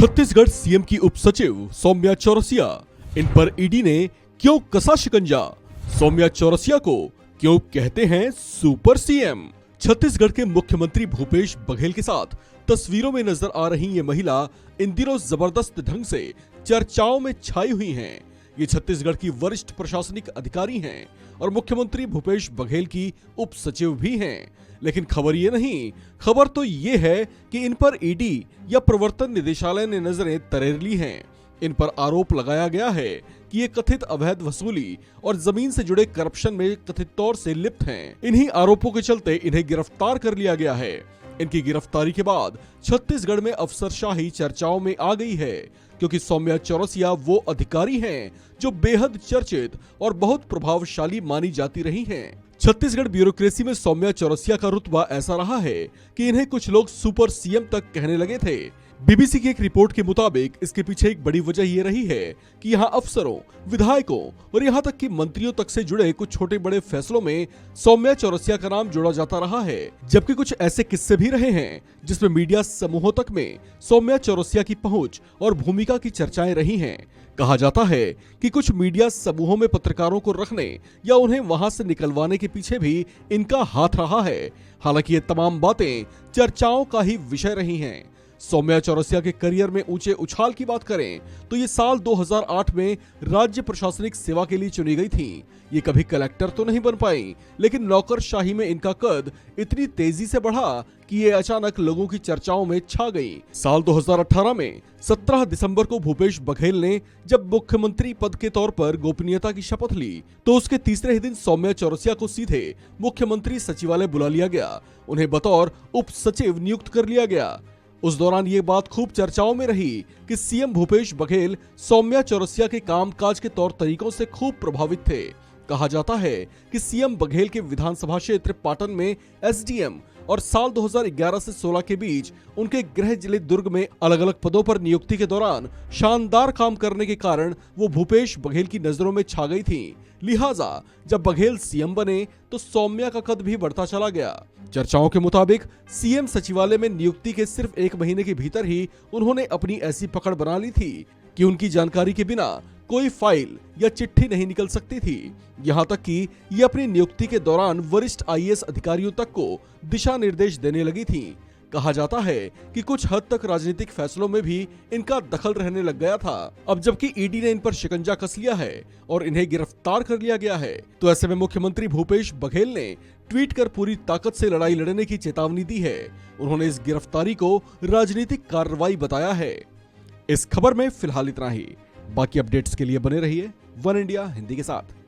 Chhattisgarh CM की उप सचिव सौम्या चौरसिया, इन पर ईडी ने क्यों कसा शिकंजा? सौम्या चौरसिया को क्यों कहते हैं सुपर सीएम? छत्तीसगढ़ के मुख्यमंत्री भूपेश बघेल के साथ तस्वीरों में नजर आ रही ये महिला इन दिनों जबरदस्त ढंग से चर्चाओं में छाई हुई हैं। ये छत्तीसगढ़ की वरिष्ठ प्रशासनिक अधिकारी हैं और मुख्यमंत्री भूपेश बघेल की उप सचिव भी हैं। लेकिन खबर ये नहीं, खबर तो ये है कि इन पर ईडी या प्रवर्तन निदेशालय ने नजरें तरेर ली हैं। इन पर आरोप लगाया गया है कि ये कथित अवैध वसूली और जमीन से जुड़े करप्शन में कथित तौर से लिप्त हैं। इन्हीं आरोपों के चलते इन्हें गिरफ्तार कर लिया गया है। इनकी गिरफ्तारी के बाद छत्तीसगढ़ में अफसरशाही चर्चाओं में आ गई है, क्योंकि सौम्या चौरसिया वो अधिकारी हैं जो बेहद चर्चित और बहुत प्रभावशाली मानी जाती रही हैं। छत्तीसगढ़ ब्यूरोक्रेसी में सौम्या चौरसिया का रुतबा ऐसा रहा है कि इन्हें कुछ लोग सुपर सीएम तक कहने लगे थे। बीबीसी की एक रिपोर्ट के मुताबिक इसके पीछे एक बड़ी वजह ये रही है कि यहाँ अफसरों, विधायकों और यहाँ तक कि मंत्रियों तक से जुड़े कुछ छोटे बड़े फैसलों में सौम्या चौरसिया का नाम जोड़ा जाता रहा है। जबकि कुछ ऐसे किस्से भी रहे हैं जिसमें मीडिया समूहों तक में सौम्या चौरसिया की पहुंच और भूमिका की चर्चाएं रही हैं। कहा जाता है कि कुछ मीडिया समूहों में पत्रकारों को रखने या उन्हें वहां से निकलवाने के पीछे भी इनका हाथ रहा है। हालांकि ये तमाम बातें चर्चाओं का ही विषय रही हैं। सौम्या चौरसिया के करियर में ऊंचे उछाल की बात करें तो ये साल 2008 में राज्य प्रशासनिक सेवा के लिए चुनी गई थी। ये कभी कलेक्टर तो नहीं बन पाई, लेकिन नौकरशाही में इनका कद इतनी तेजी से बढ़ा कि ये अचानक लोगों की चर्चाओं में छा गई। साल 2018 में 17 दिसंबर को भूपेश बघेल ने जब मुख्यमंत्री पद के तौर पर गोपनीयता की शपथ ली तो उसके तीसरे ही दिन सौम्या चौरसिया को सीधे मुख्यमंत्री सचिवालय बुला लिया गया। उन्हें बतौर उप सचिव नियुक्त कर लिया गया। उस दौरान ये बात खूब चर्चाओं में रही कि सीएम भूपेश बघेल सौम्या चौरसिया के कामकाज के तौर तरीकों से खूब प्रभावित थे। कहा जाता है कि सीएम बघेल के विधानसभा क्षेत्र पाटन में एसडीएम और साल 2011 से 16 के बीच उनके गृह जिले दुर्ग में अलग अलग पदों पर नियुक्ति के दौरान शानदार काम करने के कारण वो भूपेश बघेल की नजरों में छा गई थी। लिहाजा जब बघेल सीएम बने तो सौम्या का कद भी बढ़ता चला गया। चर्चाओं के मुताबिक सीएम सचिवालय में नियुक्ति के सिर्फ 1 महीने के भीतर ही उन्होंने अपनी ऐसी पकड़ बना ली थी कि उनकी जानकारी के बिना कोई फाइल या चिट्ठी नहीं निकल सकती थी। यहाँ तक कि ये अपनी नियुक्ति के दौरान वरिष्ठ आईएएस अधिकारियों तक को दिशा निर्देश देने लगी थी। कहा जाता है कि कुछ हद तक राजनीतिक फैसलों में भी इनका दखल रहने लग गया था। अब जबकि ईडी ने इन पर शिकंजा कस लिया है और इन्हें गिरफ्तार कर लिया गया है, तो ऐसे में मुख्यमंत्री भूपेश बघेल ने ट्वीट कर पूरी ताकत से लड़ाई लड़ने की चेतावनी दी है। उन्होंने इस गिरफ्तारी को राजनीतिक कार्रवाई बताया है। इस खबर में फिलहाल इतना ही। बाकी अपडेट्स के लिए बने रहिए वन इंडिया हिंदी के साथ।